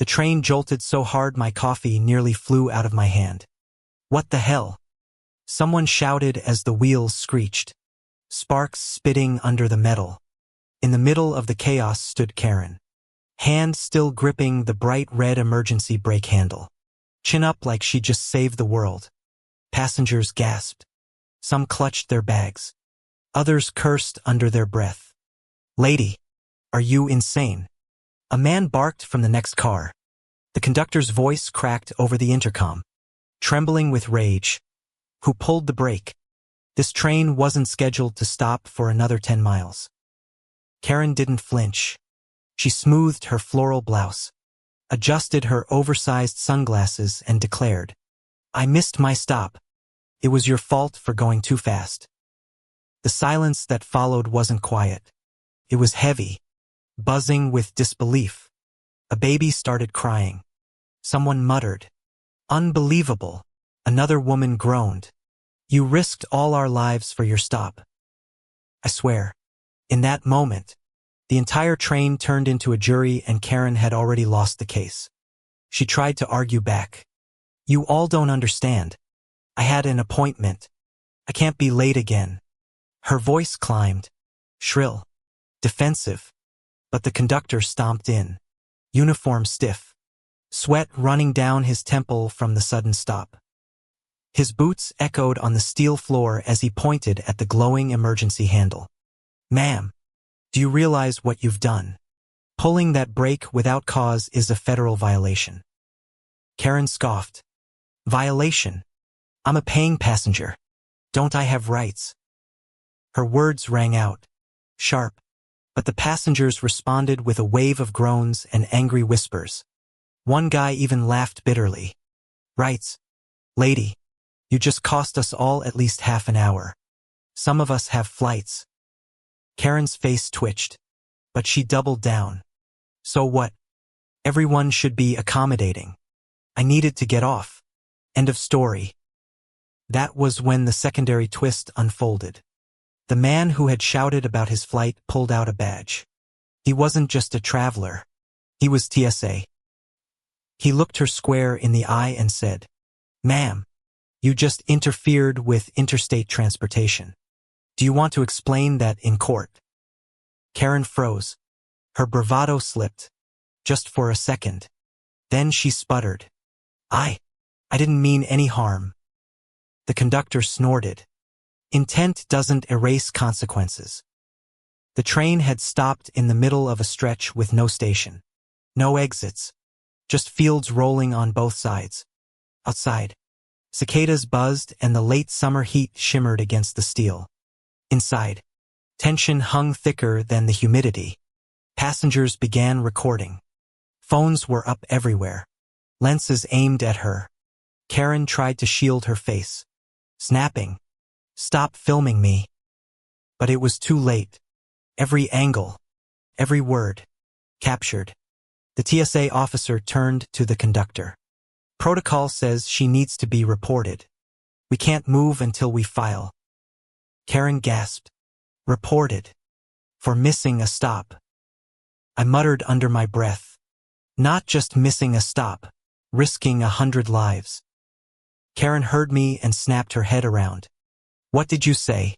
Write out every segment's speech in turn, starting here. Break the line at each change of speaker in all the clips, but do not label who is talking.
The train jolted so hard my coffee nearly flew out of my hand. What the hell? Someone shouted as the wheels screeched, sparks spitting under the metal. In the middle of the chaos stood Karen, hand still gripping the bright red emergency brake handle, chin up like she just saved the world. Passengers gasped. Some clutched their bags. Others cursed under their breath. "Lady, are you insane?" A man barked from the next car. The conductor's voice cracked over the intercom, trembling with rage. Who pulled the brake? This train wasn't scheduled to stop for another 10 miles. Karen didn't flinch. She smoothed her floral blouse, adjusted her oversized sunglasses, and declared, "I missed my stop. It was your fault for going too fast." The silence that followed wasn't quiet. It was heavy, buzzing with disbelief. A baby started crying. Someone muttered, "Unbelievable." Another woman groaned, "You risked all our lives for your stop." I swear, in that moment, the entire train turned into a jury and Karen had already lost the case. She tried to argue back. "You all don't understand. I had an appointment. I can't be late again." Her voice climbed, shrill, defensive, but the conductor stomped in, uniform stiff, sweat running down his temple from the sudden stop. His boots echoed on the steel floor as he pointed at the glowing emergency handle. "Ma'am, do you realize what you've done? Pulling that brake without cause is a federal violation." Karen scoffed. "Violation? I'm a paying passenger. Don't I have rights?" Her words rang out, sharp, but the passengers responded with a wave of groans and angry whispers. One guy even laughed bitterly. "Rights? Lady, you just cost us all at least half an hour. Some of us have flights." Karen's face twitched, but she doubled down. "So what? Everyone should be accommodating. I needed to get off. End of story." That was when the secondary twist unfolded. The man who had shouted about his flight pulled out a badge. He wasn't just a traveler. He was TSA. He looked her square in the eye and said, "Ma'am, you just interfered with interstate transportation. Do you want to explain that in court?" Karen froze. Her bravado slipped, just for a second. Then she sputtered, I didn't mean any harm." The conductor snorted. "Intent doesn't erase consequences." The train had stopped in the middle of a stretch with no station. No exits. Just fields rolling on both sides. Outside, cicadas buzzed and the late summer heat shimmered against the steel. Inside, tension hung thicker than the humidity. Passengers began recording. Phones were up everywhere, lenses aimed at her. Karen tried to shield her face, snapping, "Stop filming me." But it was too late. Every angle, every word, captured. The TSA officer turned to the conductor. "Protocol says she needs to be reported. We can't move until we file." Karen gasped. "Reported? For missing a stop?" I muttered under my breath. Not just missing a stop, risking 100 lives. Karen heard me and snapped her head around. "What did you say?"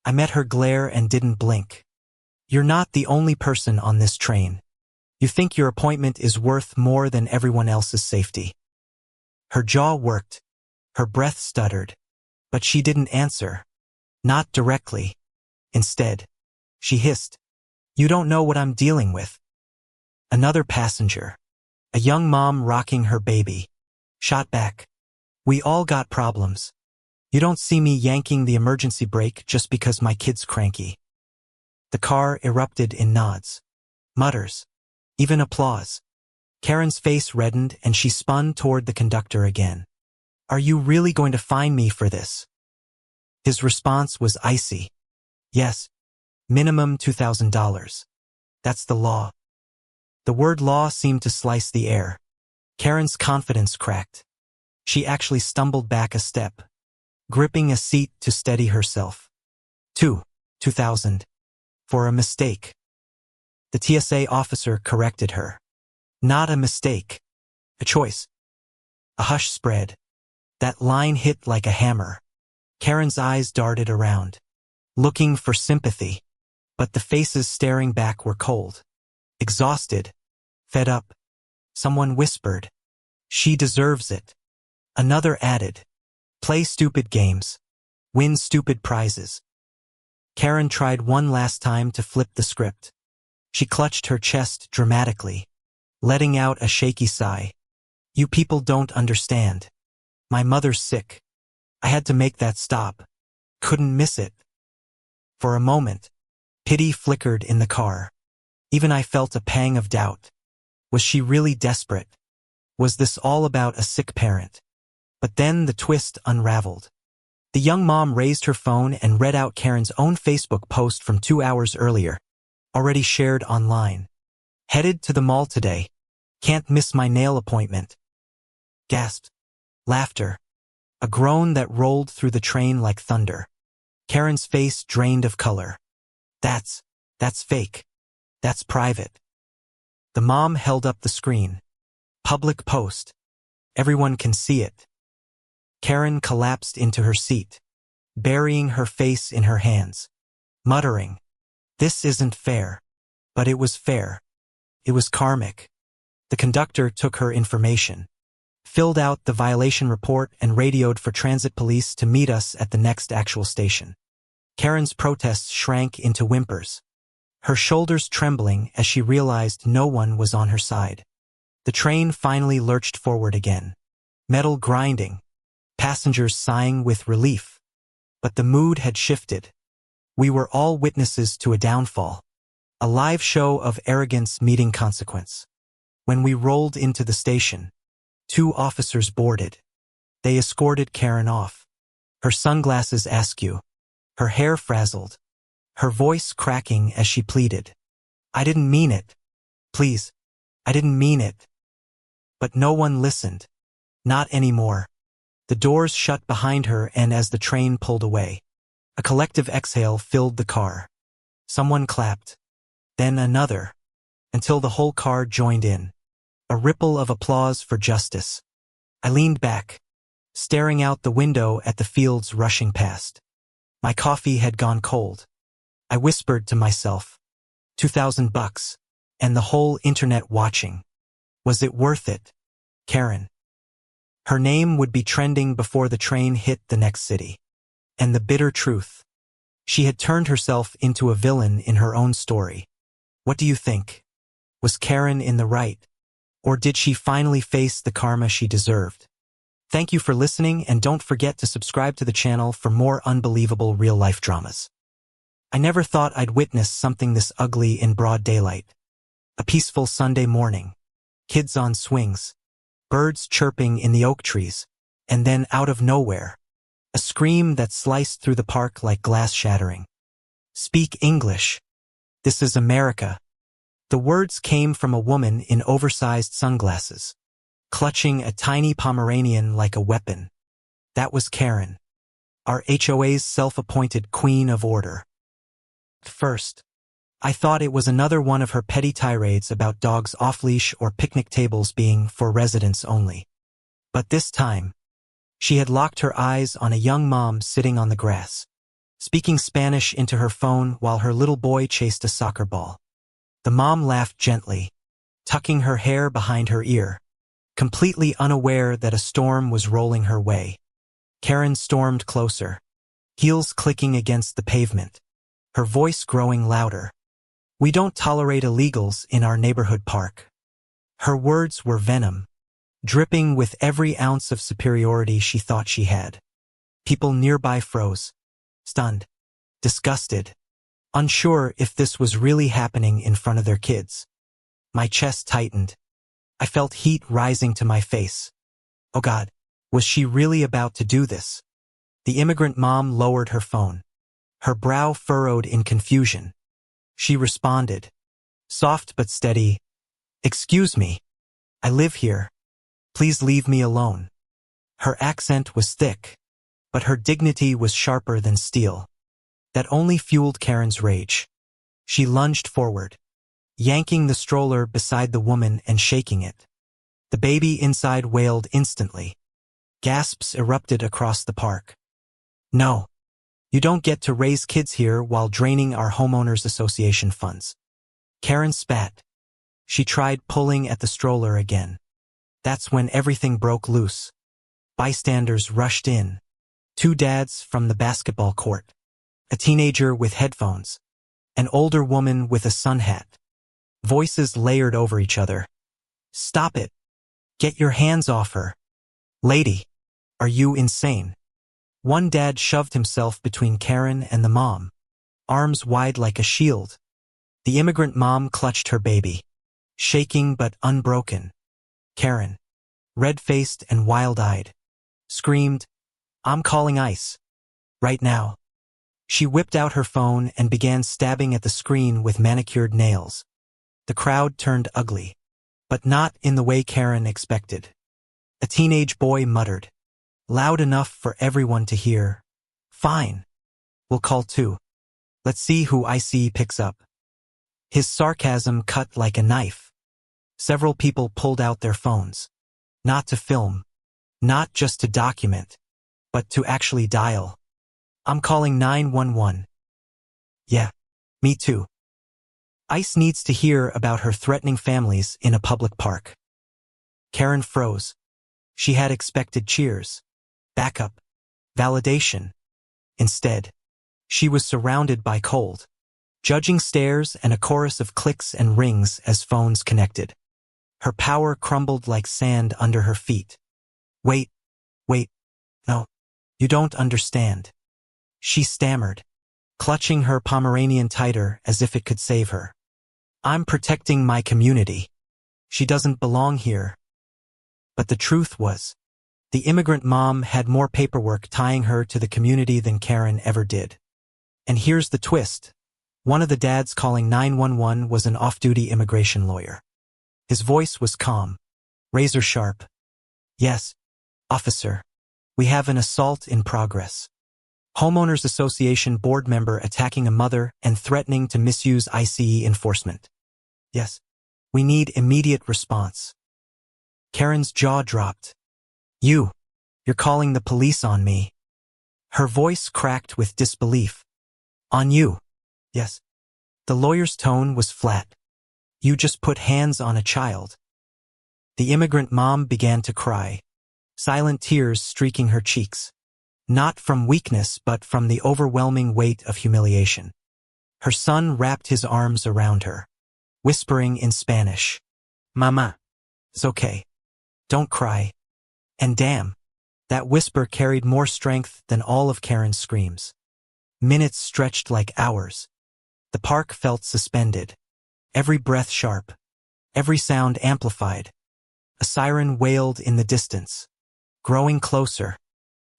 I met her glare and didn't blink. "You're not the only person on this train. You think your appointment is worth more than everyone else's safety." Her jaw worked. Her breath stuttered. But she didn't answer. Not directly. Instead, she hissed, "You don't know what I'm dealing with." Another passenger, a young mom rocking her baby, shot back, "We all got problems. You don't see me yanking the emergency brake just because my kid's cranky." The car erupted in nods, mutters, even applause. Karen's face reddened and she spun toward the conductor again. "Are you really going to fine me for this?" His response was icy. "Yes. Minimum $2,000. That's the law." The word law seemed to slice the air. Karen's confidence cracked. She actually stumbled back a step, gripping a seat to steady herself. $2,000. For a mistake. The TSA officer corrected her. Not a mistake. A choice. A hush spread. That line hit like a hammer. Karen's eyes darted around, looking for sympathy. But the faces staring back were cold. Exhausted. Fed up. Someone whispered, "She deserves it." Another added, "Play stupid games. Win stupid prizes." Karen tried one last time to flip the script. She clutched her chest dramatically, letting out a shaky sigh. "You people don't understand. My mother's sick. I had to make that stop. Couldn't miss it." For a moment, pity flickered in the car. Even I felt a pang of doubt. Was she really desperate? Was this all about a sick parent? But then the twist unraveled. The young mom raised her phone and read out Karen's own Facebook post from 2 hours earlier, already shared online. "Headed to the mall today. Can't miss my nail appointment." Gasped. Laughter. A groan that rolled through the train like thunder. Karen's face drained of color. That's fake. That's private." The mom held up the screen. "Public post. Everyone can see it." Karen collapsed into her seat, burying her face in her hands, muttering, "This isn't fair." But it was fair. It was karmic. The conductor took her information, filled out the violation report, and radioed for transit police to meet us at the next actual station. Karen's protests shrank into whimpers, her shoulders trembling as she realized no one was on her side. The train finally lurched forward again, metal grinding, passengers sighing with relief. But the mood had shifted. We were all witnesses to a downfall, a live show of arrogance meeting consequence. When we rolled into the station, 2 officers boarded. They escorted Karen off, her sunglasses askew, her hair frazzled, her voice cracking as she pleaded, "I didn't mean it. Please, I didn't mean it." But no one listened. Not anymore. The doors shut behind her, and as the train pulled away, a collective exhale filled the car. Someone clapped, then another, until the whole car joined in. A ripple of applause for justice. I leaned back, staring out the window at the fields rushing past. My coffee had gone cold. I whispered to myself, $2,000, and the whole internet watching. Was it worth it? Karen. Her name would be trending before the train hit the next city. And the bitter truth. She had turned herself into a villain in her own story. What do you think? Was Karen in the right? Or did she finally face the karma she deserved? Thank you for listening, and don't forget to subscribe to the channel for more unbelievable real-life dramas. I never thought I'd witness something this ugly in broad daylight. A peaceful Sunday morning. Kids on swings. Birds chirping in the oak trees. And then out of nowhere, a scream that sliced through the park like glass shattering. "Speak English. This is America." The words came from a woman in oversized sunglasses, clutching a tiny Pomeranian like a weapon. That was Karen, our HOA's self-appointed queen of order. At first, I thought it was another one of her petty tirades about dogs off-leash or picnic tables being for residents only. But this time, she had locked her eyes on a young mom sitting on the grass, speaking Spanish into her phone while her little boy chased a soccer ball. The mom laughed gently, tucking her hair behind her ear, completely unaware that a storm was rolling her way. Karen stormed closer, heels clicking against the pavement, her voice growing louder. "We don't tolerate illegals in our neighborhood park." Her words were venom, dripping with every ounce of superiority she thought she had. People nearby froze, stunned, disgusted, unsure if this was really happening in front of their kids. My chest tightened. I felt heat rising to my face. Oh God, was she really about to do this? The immigrant mom lowered her phone, her brow furrowed in confusion. She responded, soft but steady, "Excuse me. I live here. Please leave me alone." Her accent was thick, but her dignity was sharper than steel. That only fueled Karen's rage. She lunged forward, yanking the stroller beside the woman and shaking it. The baby inside wailed instantly. Gasps erupted across the park. No. You don't get to raise kids here while draining our homeowners association funds. Karen spat. She tried pulling at the stroller again. That's when everything broke loose. Bystanders rushed in. 2 dads from the basketball court. A teenager with headphones. An older woman with a sun hat. Voices layered over each other. Stop it. Get your hands off her. Lady, are you insane? One dad shoved himself between Karen and the mom, arms wide like a shield. The immigrant mom clutched her baby, shaking but unbroken. Karen, red-faced and wild-eyed, screamed, I'm calling ICE. Right now. She whipped out her phone and began stabbing at the screen with manicured nails. The crowd turned ugly, but not in the way Karen expected. A teenage boy muttered, loud enough for everyone to hear, Fine. We'll call 2. Let's see who ICE picks up. His sarcasm cut like a knife. Several people pulled out their phones. Not to film. Not just to document. But to actually dial. I'm calling 911. Yeah, me too. ICE needs to hear about her threatening families in a public park. Karen froze. She had expected cheers, backup, validation. Instead, she was surrounded by cold, judging stares and a chorus of clicks and rings as phones connected. Her power crumbled like sand under her feet. Wait, no, you don't understand. She stammered, clutching her Pomeranian tighter as if it could save her. I'm protecting my community. She doesn't belong here. But the truth was, the immigrant mom had more paperwork tying her to the community than Karen ever did. And here's the twist. One of the dads calling 911 was an off-duty immigration lawyer. His voice was calm, razor sharp. Yes, officer. We have an assault in progress. Homeowners Association board member attacking a mother and threatening to misuse ICE enforcement. Yes, we need immediate response. Karen's jaw dropped. You're calling the police on me. Her voice cracked with disbelief. On you. Yes. The lawyer's tone was flat. You just put hands on a child. The immigrant mom began to cry, silent tears streaking her cheeks. Not from weakness but from the overwhelming weight of humiliation. Her son wrapped his arms around her, whispering in Spanish, Mama, it's okay. Don't cry. And damn, that whisper carried more strength than all of Karen's screams. Minutes stretched like hours. The park felt suspended, every breath sharp, every sound amplified. A siren wailed in the distance, growing closer.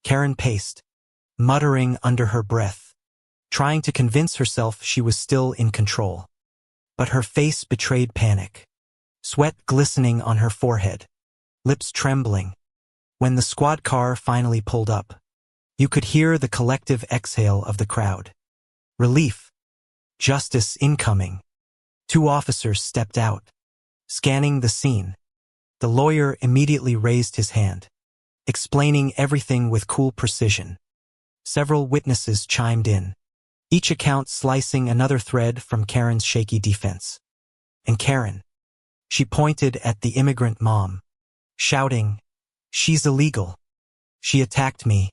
Karen paced, muttering under her breath, trying to convince herself she was still in control. But her face betrayed panic, sweat glistening on her forehead, lips trembling. When the squad car finally pulled up, you could hear the collective exhale of the crowd. Relief. Justice incoming. 2 officers stepped out, scanning the scene. The lawyer immediately raised his hand, explaining everything with cool precision. Several witnesses chimed in, each account slicing another thread from Karen's shaky defense. And Karen. She pointed at the immigrant mom, shouting, She's illegal. She attacked me.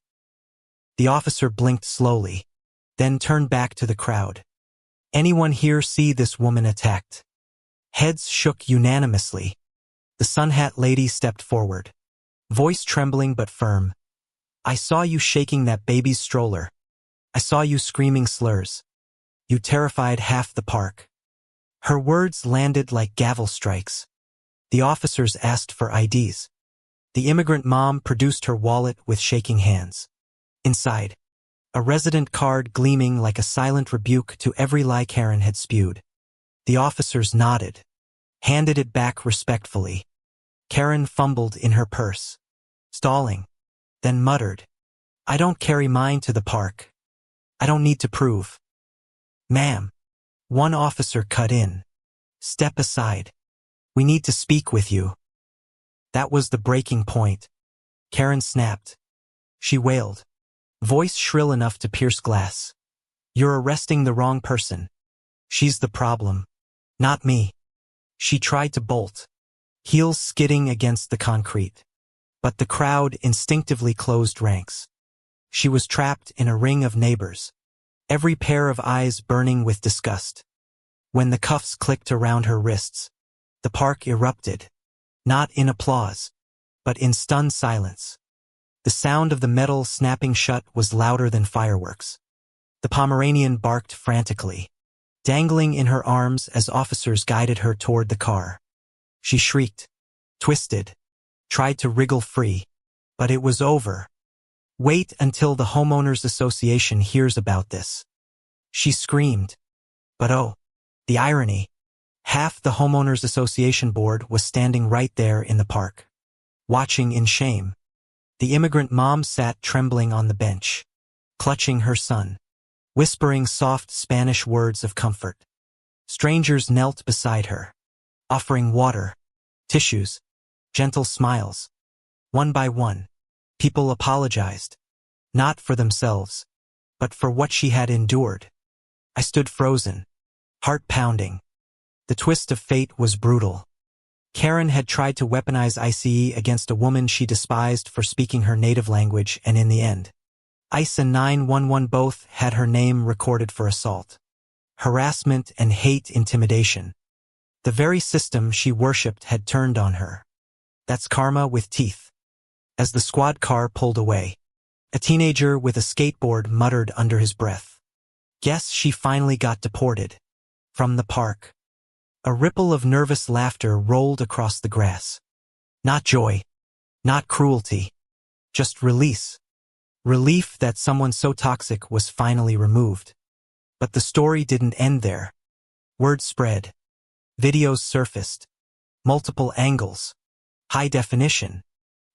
The officer blinked slowly, then turned back to the crowd. Anyone here see this woman attacked? Heads shook unanimously. The sun hat lady stepped forward, voice trembling but firm. I saw you shaking that baby's stroller. I saw you screaming slurs. You terrified half the park. Her words landed like gavel strikes. The officers asked for IDs. The immigrant mom produced her wallet with shaking hands. Inside, a resident card gleaming like a silent rebuke to every lie Karen had spewed. The officers nodded, handed it back respectfully. Karen fumbled in her purse, stalling, then muttered, I don't carry mine to the park. I don't need to prove. Ma'am. One officer cut in. Step aside. We need to speak with you. That was the breaking point. Karen snapped. She wailed, voice shrill enough to pierce glass. You're arresting the wrong person. She's the problem, not me. She tried to bolt, heels skidding against the concrete. But the crowd instinctively closed ranks. She was trapped in a ring of neighbors, every pair of eyes burning with disgust. When the cuffs clicked around her wrists, the park erupted, not in applause, but in stunned silence. The sound of the metal snapping shut was louder than fireworks. The Pomeranian barked frantically, dangling in her arms as officers guided her toward the car. She shrieked, twisted, tried to wriggle free, but it was over. Wait until the Homeowners Association hears about this. She screamed. But oh, the irony. Half the Homeowners Association board was standing right there in the park, watching in shame. The immigrant mom sat trembling on the bench, clutching her son, whispering soft Spanish words of comfort. Strangers knelt beside her, offering water, tissues, gentle smiles. One by one, people apologized, not for themselves, but for what she had endured. I stood frozen, heart pounding. The twist of fate was brutal. Karen had tried to weaponize ICE against a woman she despised for speaking her native language, and in the end, ICE and 911 both had her name recorded for assault, harassment, and hate intimidation. The very system she worshipped had turned on her. That's karma with teeth. As the squad car pulled away, a teenager with a skateboard muttered under his breath, "Guess she finally got deported." From the park, a ripple of nervous laughter rolled across the grass. Not joy, not cruelty, just release. Relief that someone so toxic was finally removed. But the story didn't end there. Word spread. Videos surfaced. Multiple angles. High definition.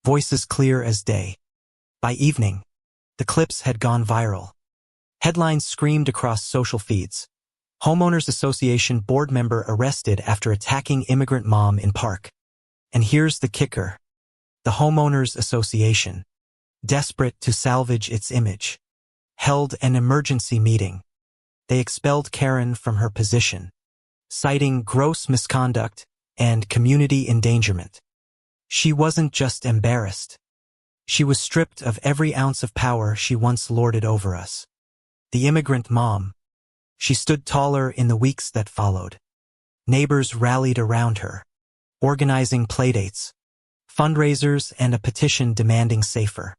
Voices clear as day. By evening, the clips had gone viral. Headlines screamed across social feeds. Homeowners Association board member arrested after attacking immigrant mom in park. And here's the kicker. The Homeowners Association, desperate to salvage its image, held an emergency meeting. They expelled Karen from her position, citing gross misconduct and community endangerment. She wasn't just embarrassed. She was stripped of every ounce of power she once lorded over us. The immigrant mom. She stood taller in the weeks that followed. Neighbors rallied around her, organizing playdates, fundraisers, and a petition demanding safer,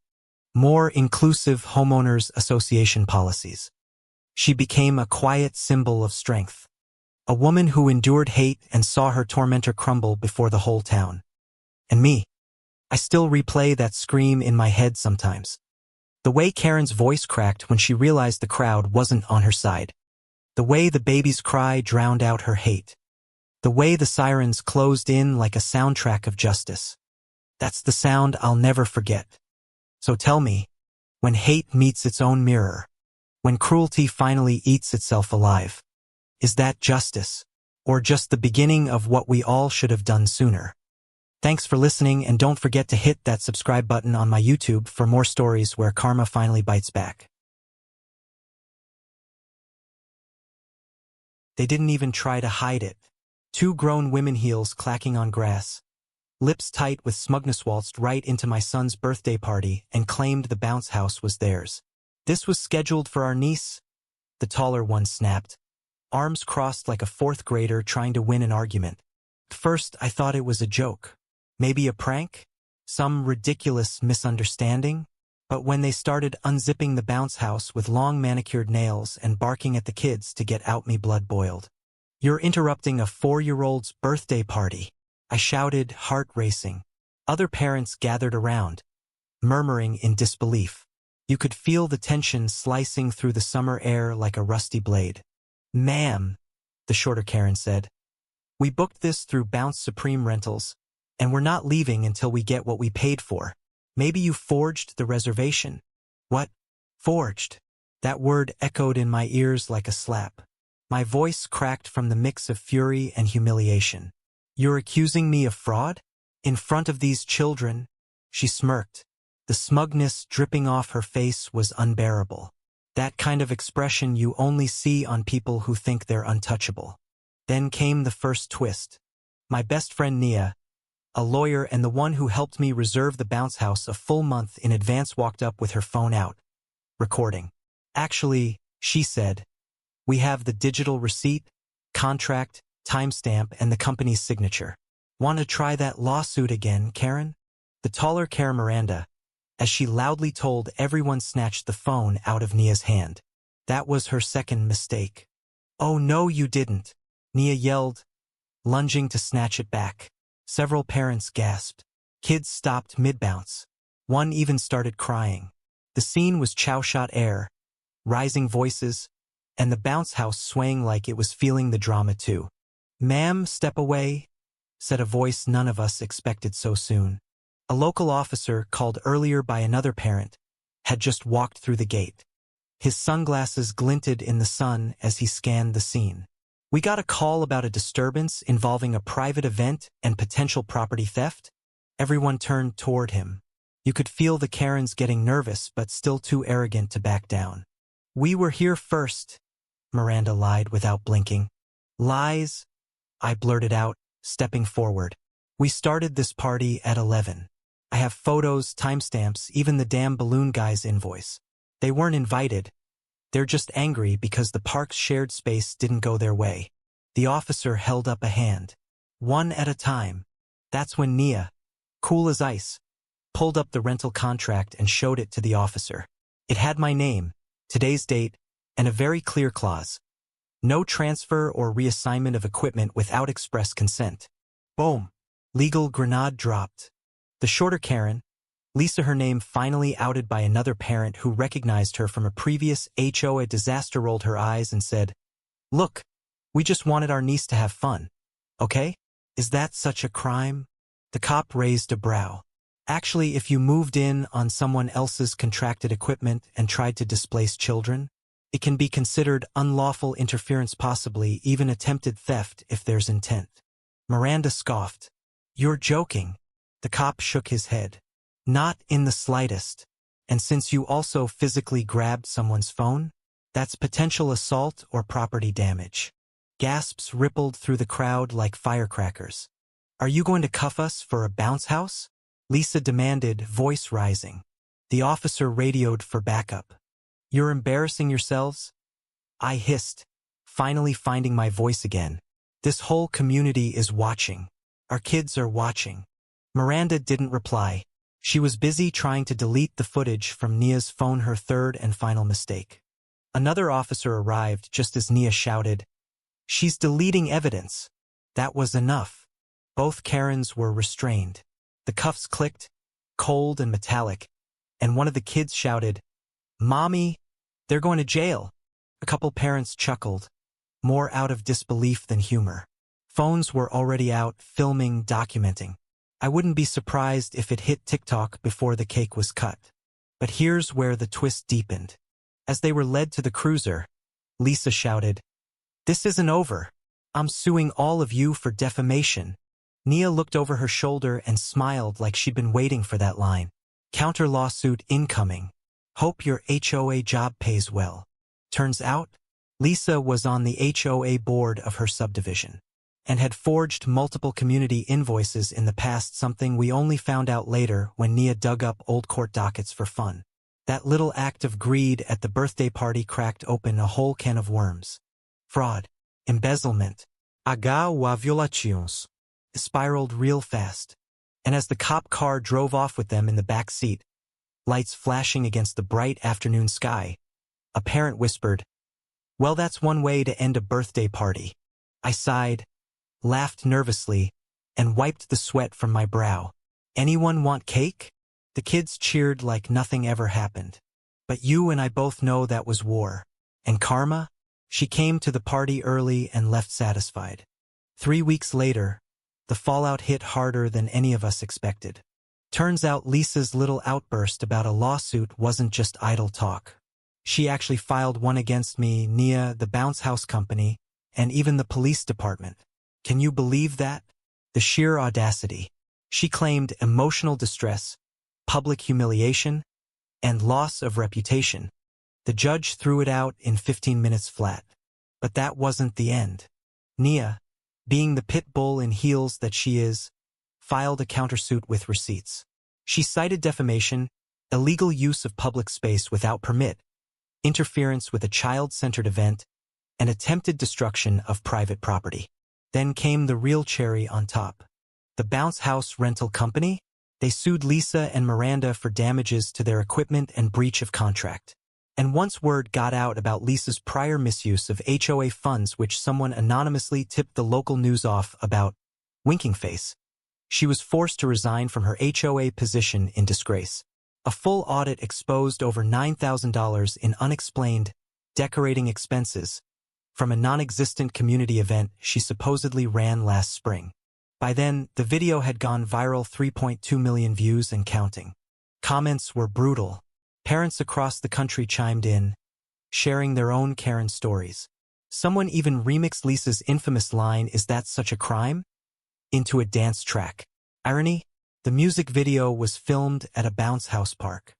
more inclusive homeowners association policies. She became a quiet symbol of strength, a woman who endured hate and saw her tormentor crumble before the whole town. And me, I still replay that scream in my head sometimes. The way Karen's voice cracked when she realized the crowd wasn't on her side. The way the baby's cry drowned out her hate. The way the sirens closed in like a soundtrack of justice. That's the sound I'll never forget. So tell me, when hate meets its own mirror, when cruelty finally eats itself alive, is that justice, or just the beginning of what we all should have done sooner? Thanks for listening, and don't forget to hit that subscribe button on my YouTube for more stories where karma finally bites back. They didn't even try to hide it. Two grown women, heels clacking on grass, lips tight with smugness, waltzed right into my son's birthday party and claimed the bounce house was theirs. This was scheduled for our niece, the taller one snapped, arms crossed like a fourth grader trying to win an argument. At first, I thought it was a joke. Maybe a prank? Some ridiculous misunderstanding? But when they started unzipping the bounce house with long manicured nails and barking at the kids to get out, me blood boiled. You're interrupting a 4-year-old's birthday party, I shouted, heart racing. Other parents gathered around, murmuring in disbelief. You could feel the tension slicing through the summer air like a rusty blade. Ma'am, the shorter Karen said, we booked this through Bounce Supreme Rentals, and we're not leaving until we get what we paid for. Maybe you forged the reservation. What? Forged? That word echoed in my ears like a slap. My voice cracked from the mix of fury and humiliation. You're accusing me of fraud? In front of these children? She smirked. The smugness dripping off her face was unbearable. That kind of expression you only see on people who think they're untouchable. Then came the first twist. My best friend Nia, a lawyer and the one who helped me reserve the bounce house a full month in advance, walked up with her phone out, recording. Actually, she said, we have the digital receipt, contract, timestamp, and the company's signature. Want to try that lawsuit again, Karen? The taller Karen Miranda, as she loudly told everyone, snatched the phone out of Nia's hand. That was her second mistake. Oh no, you didn't, Nia yelled, lunging to snatch it back. Several parents gasped. Kids stopped mid-bounce. One even started crying. The scene was chow-shot air, rising voices, and the bounce house swaying like it was feeling the drama too. Ma'am, step away, said a voice none of us expected so soon. A local officer, called earlier by another parent, had just walked through the gate. His sunglasses glinted in the sun as he scanned the scene. We got a call about a disturbance involving a private event and potential property theft. Everyone turned toward him. You could feel the Karens getting nervous but still too arrogant to back down. We were here first, Miranda lied without blinking. Lies, I blurted out, stepping forward. We started this party at 11. I have photos, timestamps, even the damn balloon guy's invoice. They weren't invited. They're just angry because the park's shared space didn't go their way. The officer held up a hand. One at a time. That's when Nia, cool as ice, pulled up the rental contract and showed it to the officer. It had my name, today's date, and a very clear clause. No transfer or reassignment of equipment without express consent. Boom. Legal grenade dropped. The shorter Karen, Lisa, her name finally outed by another parent who recognized her from a previous HOA disaster, rolled her eyes and said, Look, we just wanted our niece to have fun. Okay? Is that such a crime? The cop raised a brow. Actually, if you moved in on someone else's contracted equipment and tried to displace children, it can be considered unlawful interference, possibly even attempted theft if there's intent. Miranda scoffed. You're joking. The cop shook his head. Not in the slightest. And since you also physically grabbed someone's phone, that's potential assault or property damage. Gasps rippled through the crowd like firecrackers. Are you going to cuff us for a bounce house? Lisa demanded, voice rising. The officer radioed for backup. You're embarrassing yourselves? I hissed, finally finding my voice again. This whole community is watching. Our kids are watching. Miranda didn't reply. She was busy trying to delete the footage from Nia's phone, her third and final mistake. Another officer arrived just as Nia shouted, She's deleting evidence. That was enough. Both Karens were restrained. The cuffs clicked, cold and metallic, and one of the kids shouted, Mommy, they're going to jail. A couple parents chuckled, more out of disbelief than humor. Phones were already out, filming, documenting. I wouldn't be surprised if it hit TikTok before the cake was cut. But here's where the twist deepened. As they were led to the cruiser, Lisa shouted, This isn't over. I'm suing all of you for defamation. Nia looked over her shoulder and smiled like she'd been waiting for that line. Counter lawsuit incoming. Hope your HOA job pays well. Turns out, Lisa was on the HOA board of her subdivision and had forged multiple community invoices in the past, something we only found out later when Nia dug up old court dockets for fun. That little act of greed at the birthday party cracked open a whole can of worms. Fraud, embezzlement, HOA violations. It spiraled real fast, and as the cop car drove off with them in the back seat, lights flashing against the bright afternoon sky, a parent whispered, Well, that's one way to end a birthday party. I sighed, laughed nervously, and wiped the sweat from my brow. Anyone want cake? The kids cheered like nothing ever happened. But you and I both know that was war. And karma? She came to the party early and left satisfied. 3 weeks later, the fallout hit harder than any of us expected. Turns out Lisa's little outburst about a lawsuit wasn't just idle talk. She actually filed one against me, Nia, the bounce house company, and even the police department. Can you believe that? The sheer audacity. She claimed emotional distress, public humiliation, and loss of reputation. The judge threw it out in 15 minutes flat. But that wasn't the end. Nia, being the pit bull in heels that she is, filed a countersuit with receipts. She cited defamation, illegal use of public space without permit, interference with a child-centered event, and attempted destruction of private property. Then came the real cherry on top. The bounce house rental company? They sued Lisa and Miranda for damages to their equipment and breach of contract. And once word got out about Lisa's prior misuse of HOA funds, which someone anonymously tipped the local news off about, winking face, she was forced to resign from her HOA position in disgrace. A full audit exposed over $9,000 in unexplained, decorating expenses from a non-existent community event she supposedly ran last spring. By then, the video had gone viral, 3.2 million views and counting. Comments were brutal. Parents across the country chimed in, sharing their own Karen stories. Someone even remixed Lisa's infamous line, "Is that such a crime?" into a dance track. Irony? The music video was filmed at a bounce house park.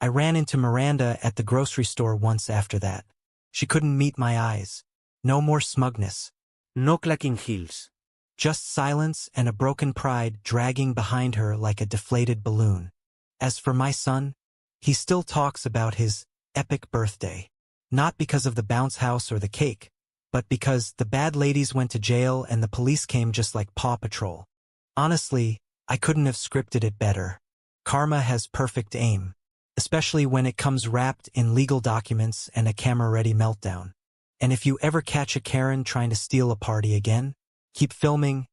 I ran into Miranda at the grocery store once after that. She couldn't meet my eyes. No more smugness.
No clacking heels.
Just silence and a broken pride dragging behind her like a deflated balloon. As for my son, he still talks about his epic birthday. Not because of the bounce house or the cake, but because the bad ladies went to jail and the police came just like Paw Patrol. Honestly, I couldn't have scripted it better. Karma has perfect aim, especially when it comes wrapped in legal documents and a camera-ready meltdown. And if you ever catch a Karen trying to steal a party again, keep filming,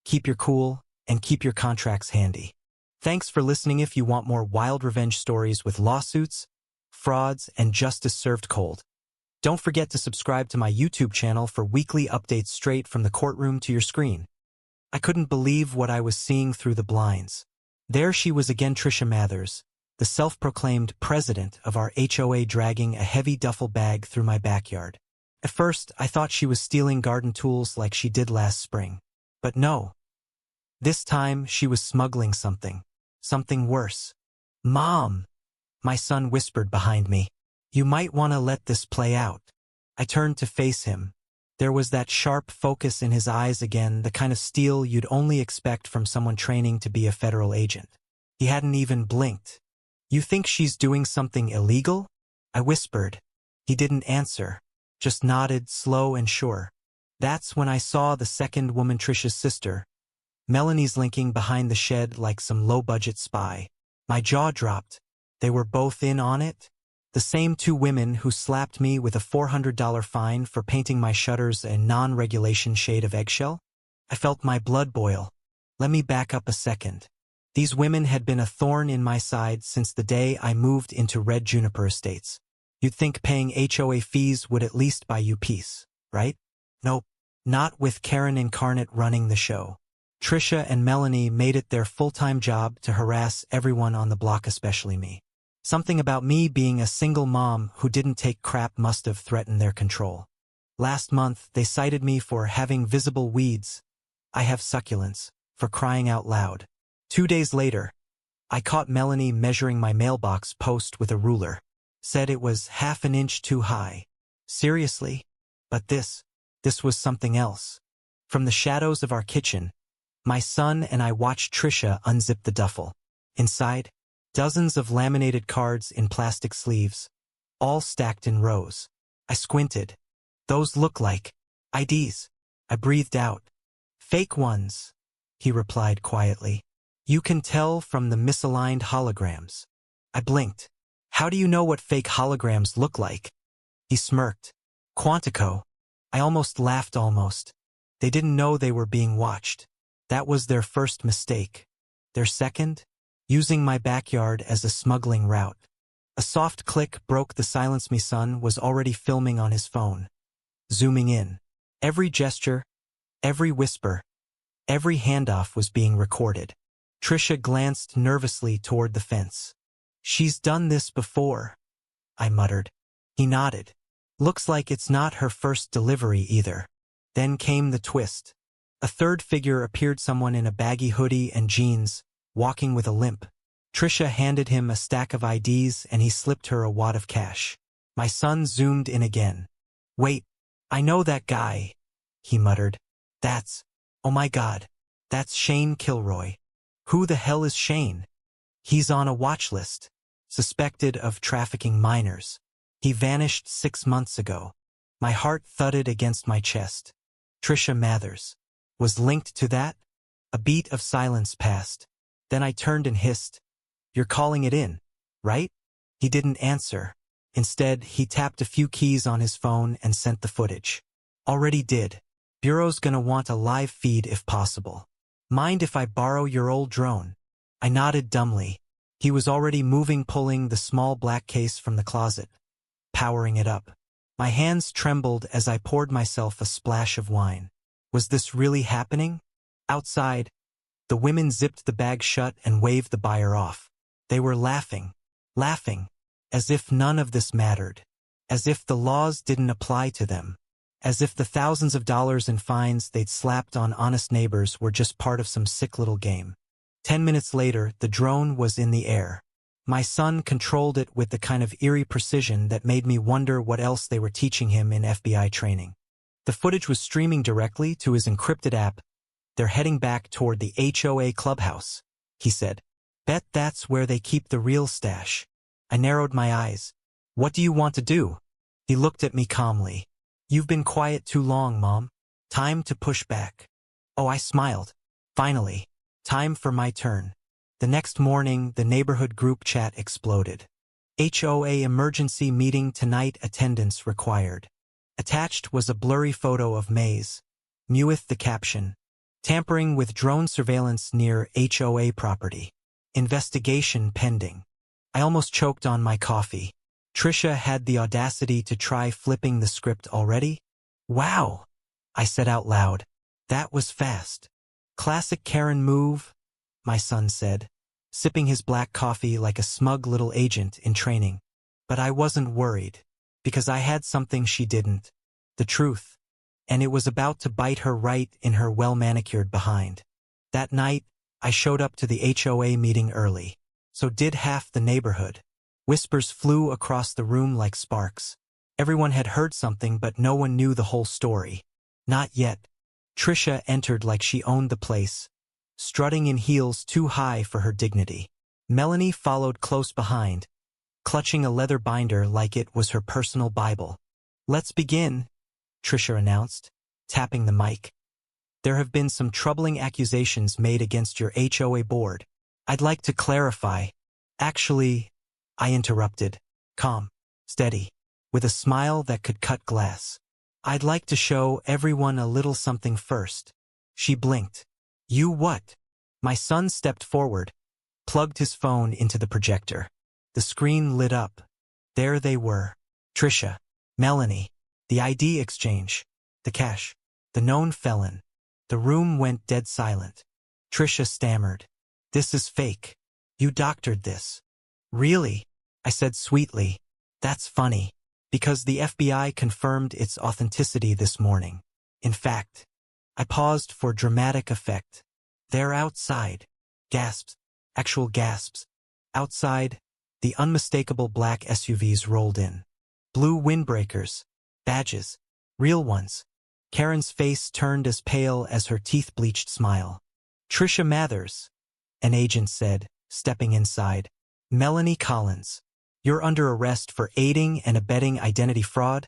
keep your cool, and keep your contracts handy. Thanks for listening. If you want more wild revenge stories with lawsuits, frauds, and justice served cold, don't forget to subscribe to my YouTube channel for weekly updates straight from the courtroom to your screen. I couldn't believe what I was seeing through the blinds. There she was again, Trisha Mathers, the self-proclaimed president of our HOA, dragging a heavy duffel bag through my backyard. At first, I thought she was stealing garden tools like she did last spring. But no. This time, she was smuggling something. Something worse. "Mom," my son whispered behind me. "You might want to let this play out." I turned to face him. There was that sharp focus in his eyes again, the kind of steel you'd only expect from someone training to be a federal agent. He hadn't even blinked. "You think she's doing something illegal?" I whispered. He didn't answer, just nodded, slow and sure. That's when I saw the second woman, Trisha's sister, Melanie's, linking behind the shed like some low-budget spy. My jaw dropped. They were both in on it? The same two women who slapped me with a $400 fine for painting my shutters a non-regulation shade of eggshell? I felt my blood boil. Let me back up a second. These women had been a thorn in my side since the day I moved into Red Juniper Estates. You'd think paying HOA fees would at least buy you peace, right? Nope. Not with Karen Incarnate running the show. Trisha and Melanie made it their full-time job to harass everyone on the block, especially me. Something about me being a single mom who didn't take crap must have threatened their control. Last month, they cited me for having visible weeds. I have succulents, for crying out loud. 2 days later, I caught Melanie measuring my mailbox post with a ruler. Said it was half an inch too high. Seriously? But this was something else. From the shadows of our kitchen, my son and I watched Trisha unzip the duffel. Inside, dozens of laminated cards in plastic sleeves, all stacked in rows. I squinted. "Those look like IDs." I breathed out. "Fake ones," he replied quietly. "You can tell from the misaligned holograms." I blinked. "How do you know what fake holograms look like?" He smirked. "Quantico." I almost laughed. They didn't know they were being watched. That was their first mistake. Their second? Using my backyard as a smuggling route. A soft click broke the silence. My son was already filming on his phone. Zooming in. Every gesture, every whisper, every handoff was being recorded. Trisha glanced nervously toward the fence. "She's done this before," I muttered. He nodded. Looks like it's not her first delivery either. Then came the twist. A third figure appeared, someone in a baggy hoodie and jeans, walking with a limp. Trisha handed him a stack of IDs and he slipped her a wad of cash. My son zoomed in again. Wait, I know that guy, he muttered. Oh my God, that's Shane Kilroy. Who the hell is Shane? He's on a watch list, suspected of trafficking minors. He vanished 6 months ago. My heart thudded against my chest. Trisha Mathers was linked to that? A beat of silence passed. Then I turned and hissed, "You're calling it in, right?" He didn't answer. Instead, he tapped a few keys on his phone and sent the footage. Already did. Bureau's gonna want a live feed if possible. Mind if I borrow your old drone? I nodded dumbly. He was already moving, pulling the small black case from the closet, powering it up. My hands trembled as I poured myself a splash of wine. Was this really happening? Outside, the women zipped the bag shut and waved the buyer off. They were laughing, as if none of this mattered, as if the laws didn't apply to them, as if the thousands of dollars in fines they'd slapped on honest neighbors were just part of some sick little game. 10 minutes later, the drone was in the air. My son controlled it with the kind of eerie precision that made me wonder what else they were teaching him in FBI training. The footage was streaming directly to his encrypted app. "They're heading back toward the HOA clubhouse," he said. "Bet that's where they keep the real stash." I narrowed my eyes. "What do you want to do?" He looked at me calmly. "You've been quiet too long, Mom. Time to push back." Oh, I smiled. Finally, time for my turn. The next morning, the neighborhood group chat exploded. HOA emergency meeting tonight, attendance required. Attached was a blurry photo of Maze. With the caption, "Tampering with drone surveillance near HOA property. Investigation pending." I almost choked on my coffee. Trisha had the audacity to try flipping the script already? "Wow," I said out loud. "That was fast." "Classic Karen move," my son said, sipping his black coffee like a smug little agent in training. But I wasn't worried, because I had something she didn't. The truth. And it was about to bite her right in her well-manicured behind. That night, I showed up to the HOA meeting early. So did half the neighborhood. Whispers flew across the room like sparks. Everyone had heard something, but no one knew the whole story. Not yet. Trisha entered like she owned the place, strutting in heels too high for her dignity. Melanie followed close behind, clutching a leather binder like it was her personal Bible. "Let's begin," Trisha announced, tapping the mic. "There have been some troubling accusations made against your HOA board. I'd like to clarify." "Actually," I interrupted, calm, steady, with a smile that could cut glass. "I'd like to show everyone a little something first." She blinked. "You what?" My son stepped forward, plugged his phone into the projector. The screen lit up. There they were. Trisha, Melanie, the ID exchange, the cash, the known felon. The room went dead silent. Trisha stammered, "This is fake. You doctored this." "Really?" I said sweetly. "That's funny, because the FBI confirmed its authenticity this morning. In fact," I paused for dramatic effect, "they're outside." Gasps. Actual gasps. Outside, the unmistakable black SUVs rolled in. Blue windbreakers. Badges. Real ones. Karen's face turned as pale as her teeth-bleached smile. "Trisha Mathers," an agent said, stepping inside. "Melanie Collins, you're under arrest for aiding and abetting identity fraud,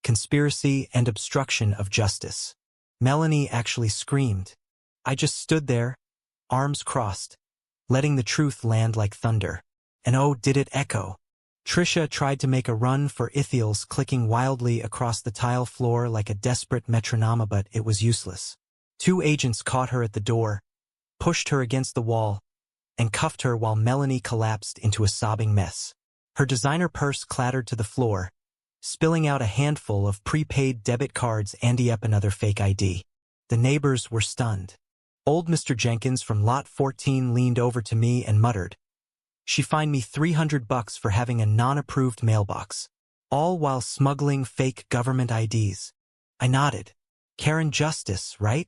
conspiracy, and obstruction of justice." Melanie actually screamed. I just stood there, arms crossed, letting the truth land like thunder. And oh, did it echo. Trisha tried to make a run for Ithiel's, clicking wildly across the tile floor like a desperate metronome, but it was useless. 2 agents caught her at the door, pushed her against the wall, and cuffed her while Melanie collapsed into a sobbing mess. Her designer purse clattered to the floor, spilling out a handful of prepaid debit cards and another fake ID. The neighbors were stunned. Old Mr. Jenkins from Lot 14 leaned over to me and muttered, "She fined me $300 for having a non-approved mailbox." all while smuggling fake government IDs. I nodded. Karen Justice, right?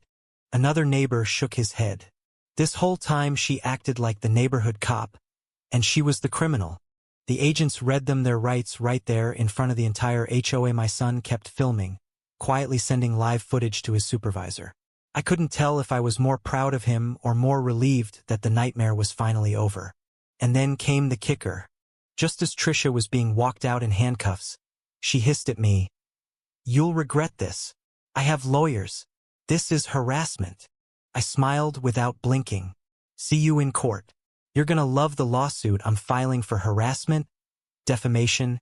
Another neighbor shook his head. This whole time she acted like the neighborhood cop, and she was the criminal. The agents read them their rights right there in front of the entire HOA. My son kept filming, quietly sending live footage to his supervisor. I couldn't tell if I was more proud of him or more relieved that the nightmare was finally over. And then came the kicker. Just as Trisha was being walked out in handcuffs, she hissed at me, "You'll regret this. I have lawyers. This is harassment." I smiled without blinking. "See you in court. You're gonna love the lawsuit I'm filing for harassment, defamation,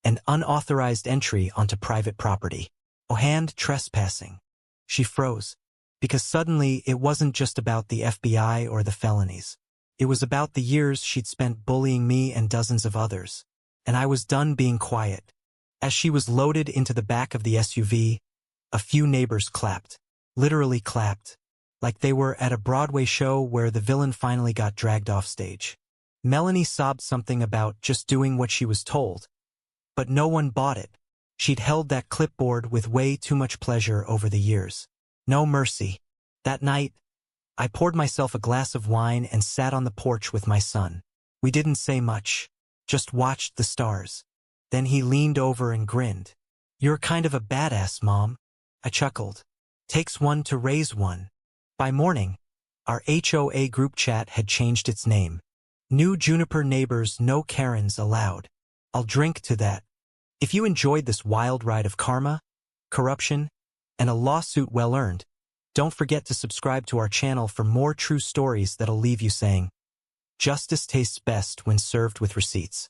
and unauthorized entry onto private property. And trespassing." She froze, because suddenly it wasn't just about the FBI or the felonies. It was about the years she'd spent bullying me and dozens of others. And I was done being quiet. As she was loaded into the back of the SUV, a few neighbors clapped. Literally clapped. Like they were at a Broadway show where the villain finally got dragged off stage. Melanie sobbed something about just doing what she was told. But no one bought it. She'd held that clipboard with way too much pleasure over the years. No mercy. That night, I poured myself a glass of wine and sat on the porch with my son. We didn't say much, just watched the stars. Then he leaned over and grinned. "You're kind of a badass, Mom." I chuckled. "Takes one to raise one." By morning, our HOA group chat had changed its name. New Juniper neighbors, no Karens allowed. I'll drink to that. If you enjoyed this wild ride of karma, corruption, and a lawsuit well earned, don't forget to subscribe to our channel for more true stories that'll leave you saying, justice tastes best when served with receipts.